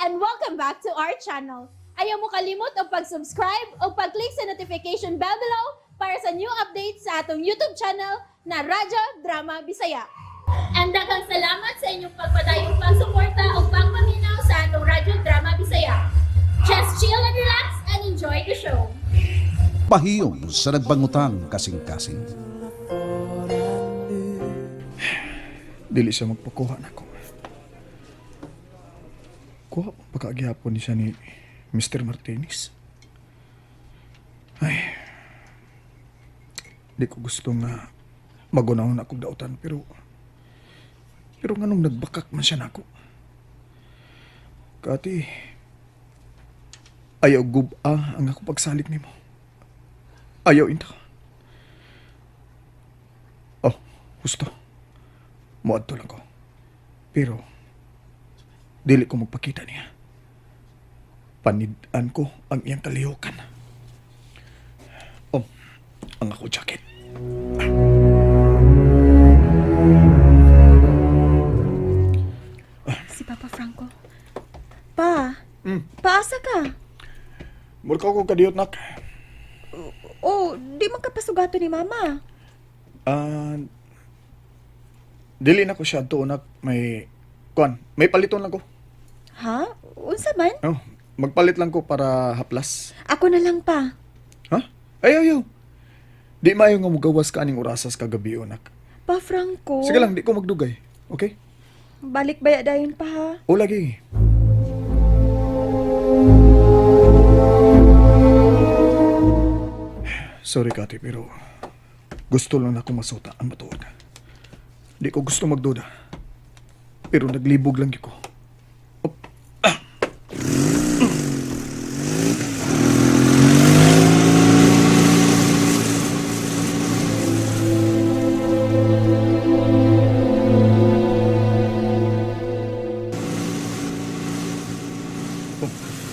and welcome back to our channel. Ayaw mo kalimot o pag-subscribe o pag-click sa notification bell below para sa new updates sa atong YouTube channel na Radyo Drama Bisaya. And daghang salamat sa inyong pagpadayong pagsuporta o pagpaminaw sa atong Radyo Drama Bisaya. Just chill and relax and enjoy the show. Pahiyong sa nagbangutang kasing-kasing. Dili siya magpakuha na ko. Kuha pa pagkagyapon ni siya ni Mr. Martinez. Ay, di ko gusto nga magunahon akong dautan, pero nganong nagbakak man siya nako. Kati, ayaw guba ang ako pagsalig nimo. Ayaw inta. Oh, gusto. Muadto lang ko. Pero, dili ko magpakita niya. Panidaan ko ang iyang kalihukan. Oh, ang ako jacket. Si Papa Franco. Pa, Hmm. paasa ka? Murka ko kadiyot nak. Oh, di man ka pasugato ni Mama. Dili na ko siya to nak. May paliton lang ko. Ha? Unsa man? Oh, magpalit lang ko para haplas. Ako na lang pa. Ha? Ayaw. Di maayo nga mugawas ka aning orasas kagabi nak. Pa Franco. Sige lang, di ko magdugay. Okay? Balik baya dayon pa ha. O lagi. Sorry, Kati, pero gusto lang na akong masuta ang matuod. Di ko gusto magduda. Pero naglibog lang ko.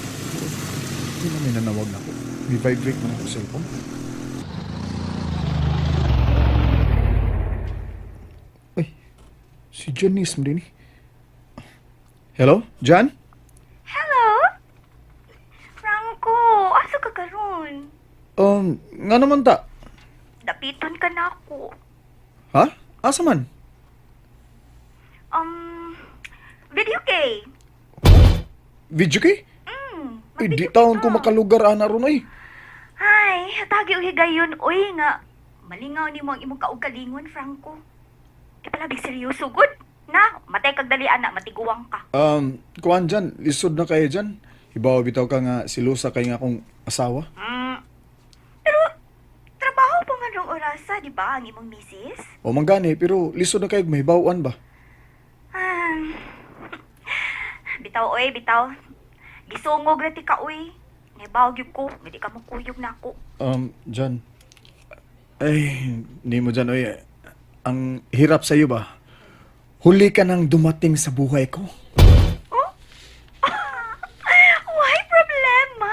Hindi na may nanawag na ako. May vibrate na ako sa cellphone. Ay, si Janice mo din eh. Hello, Jan? Hello? Franco, asa ka karon? Nga naman ta. Dapiton ka na ako. Ha? Asa man? Video kay. Video kay? Ay, di magvideo taon ko ka. makalugar ana ron ay. Ay, hatagi o higayon. Uy nga, malingaw ni mo ang imong kaugalingon, Franco. Di pala big seryoso, good? Na, matay kag dali anak, matiguwang ka. Kuhan dyan, lisod na kayo dyan. Ibaw bitaw ka nga silusa kay nga akong asawa. Pero, trabaho pa man rong orasa, di ba, ang imong misis? O manggani, pero lisod na kayo, may bawaan ba? Bitaw, oy, bitaw. Gisungog na ti ka, oy. Naibaw gyud ko, hindi ka makuyog na ako. Jan. Ay, hindi mo dyan, oy. Ang hirap sa'yo ba? Huli ka nang dumating sa buhay ko. Why problema?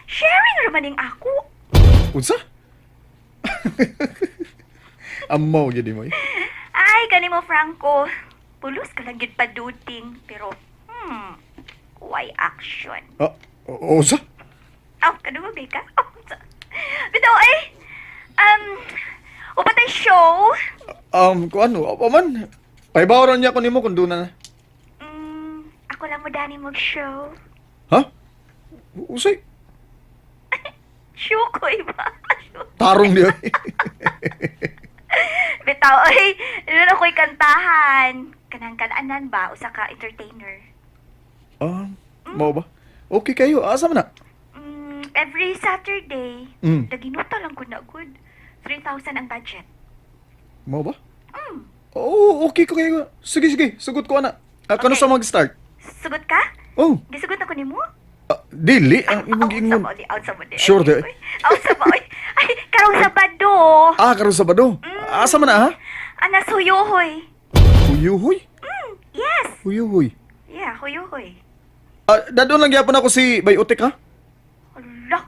Sharing ramaning ako. Unsa? Amaw, gini mo eh. Ay, kanimo Franco. Pulos ka lang yun paduting. Pero, why action? Unsa? Oh, kanimo ba ka? Oh, bitaw, ay, upatay show. Kung ano, apa man. Paibawaran niya ko nimo kung doon na. Ako lang mo dani mag-show. Ha? Usay, Show ko, iba. tarong niya. Bitaw, ay, ano ako'y kantahan. Kanang-kananan ba? Usa ka entertainer. Mau ba? Okay kayo, asa man na? Every Saturday, naginuta lang ko na good. 3,000 ang budget. Mau ba? Oo, okay ko kayo. Sige, sugot ko na. Kano Okay. sa mag-start? Sugot ka? Oh, Gisugot ako ni mo? dili. Ang imong giingon. Out sa body. Sure, de. Out sa body. Ay, karong Sabado. Karon Sabado. Asa man na, ha? Ana, suyuhoy. Huyuhoy? Yes. Huyuhoy. Yeah, huyuhoy. Dadon lang gyapon ako si Bayotek, ha? Ala,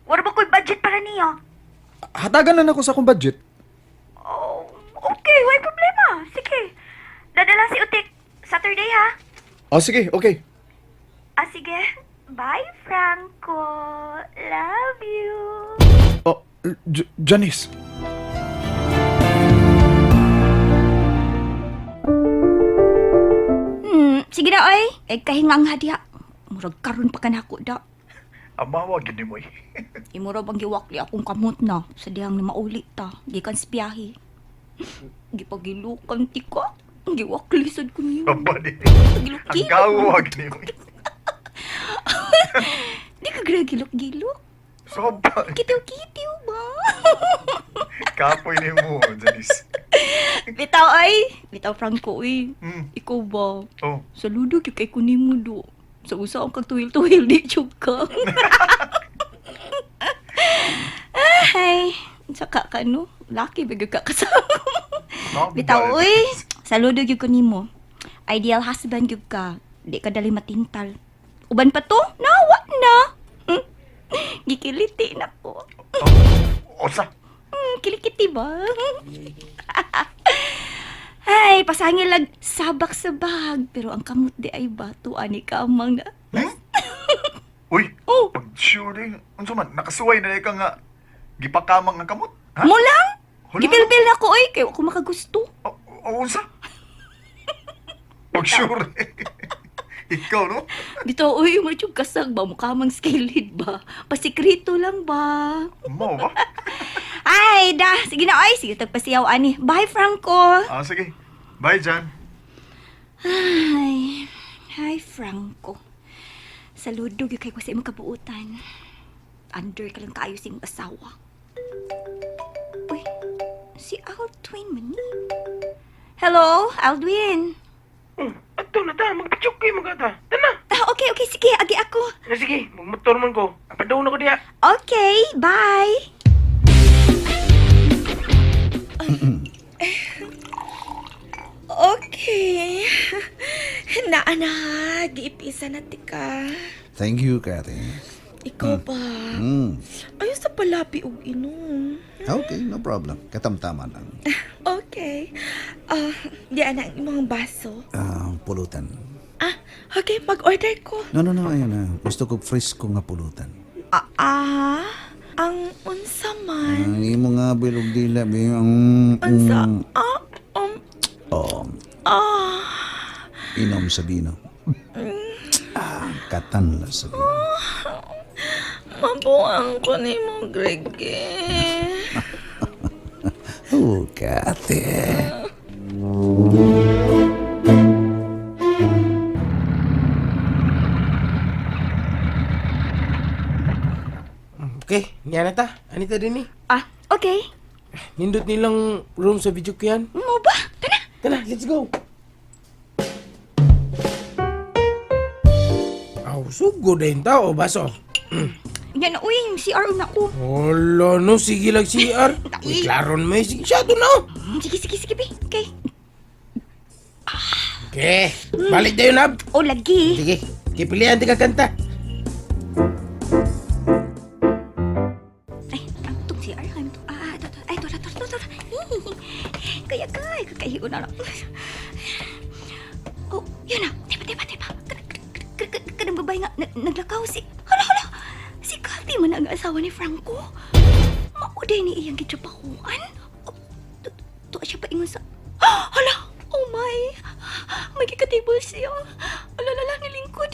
wala ba ko'y budget para niya? Hatagan na ako sa akong budget. Oh, okay, why problema. Sige. Dadala si Utik. Saturday, ha? Sige, okay. Sige. Bye, Franco. Love you. Oh, Janice. Sige na, oy. Kahingang hadiya. Murag karon pa kanako da. Amawa gini mo eh. Imura bang giwakli akong kamot na sa dihang na mauli ta. Gikan spiyahi. Gipagilukan ti ka. Giwakli sad ko niyo. Aba di. Gilok-gilok. gawa gini mo eh. Di ka gra gilok-gilok. Soba. Kitiw-kitiw ba? Kapoy ni mo, Janice. Bitaw ay. Bitaw Franco ay. Ikaw ba? Oh. Saludo kay kay kunin mo do. Sa usa ang kagtuhil-tuhil di chug ka. Ay, saka ka no. Laki bigay ka kasama. Bitaw uy. Saludo gyud ko nimo. Ideal husband gyud ka. Di ka dali matintal. Uban pa to? Nawa na. Gikiliti na ko. Osa. Kilikiti ba? Ay, pasangil lag sabak-sabag. Pero ang kamot di ay bato, ani ka amang na. Uy, Oh. pag sure eh. Unsa man, nakasuway na ka nga. Gipakamang nga kamot. Ha? Mulang? Hala. Gipilpil na ko, oy. Kaya ako makagusto. Unsa? Pag sure eh. Ikaw, no? Dito, oy, mo yung kasag ba? Mukha mang scaled ba? Pasikrito lang ba? Mo ba? Ay, sige na, oy. Sige, tagpasiyaw, ani. Bye, Franco. Sige. Bye, Jan. Hi, Franco. Saludo yung kay ko sa imong kabuutan. Under ka lang kaayos imong asawa. Uy, si Aldwin man ni. Hello, Aldwin. Ato na ta, magpichok kayo mga ta. Tana! Okay, sige, agi ako. Sige, magmotor man ko. Apadaw na ko diya. Okay, bye. Okay. Naana, giipisa na tika. Thank you, Kathy. Ikaw ba? Ayaw sa palapi og inom. Okay, no problem. Katamtaman lang. Okay. Di na ang imong baso. Pulutan. Okay, mag-order ko. No, ayun na. Gusto ko fresco nga pulutan. Ang unsa man. Ang imo nga bilog dila, Unsa? Inom sa bino. Katan na sa bino. Mabuang ko ni mo, Greggy. Oh, Kathy. Okay, yan na ta. Anita din ni. Okay. Nindot nilang room sa video ko yan. Mo ba? Tana. Tana, let's go. Aw, sugod din tao, baso. Yan na, uy, yung CR na ko. Wala no, sige lang CR. Uy, klaron mo, sige siya to no. Sige, be. Okay. Okay, balik tayo na. O, lagi. Sige, kipilihan ti kakanta. Ay, itong CR. Ay, ito. Kaya, kakahiyo na lang. Oh, yun na. Tiba. Kanang babae nga, naglakaw si... Hala! Si Kathy man ang asawa ni Franco. Mauday ni iyang gitsapakuan. To siya paingon sa... Hala! Oh my! May kikatibol siya. Alalala ni lingkod.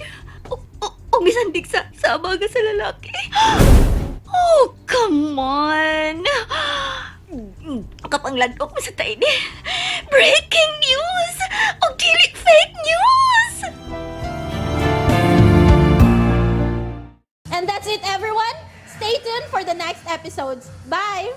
Misandig sa abaga sa lalaki. Oh, come on! Kapangladok mo sa tayo ni. Breaking news! O dili fake news! And that's it, everyone. Stay tuned for the next episodes. Bye!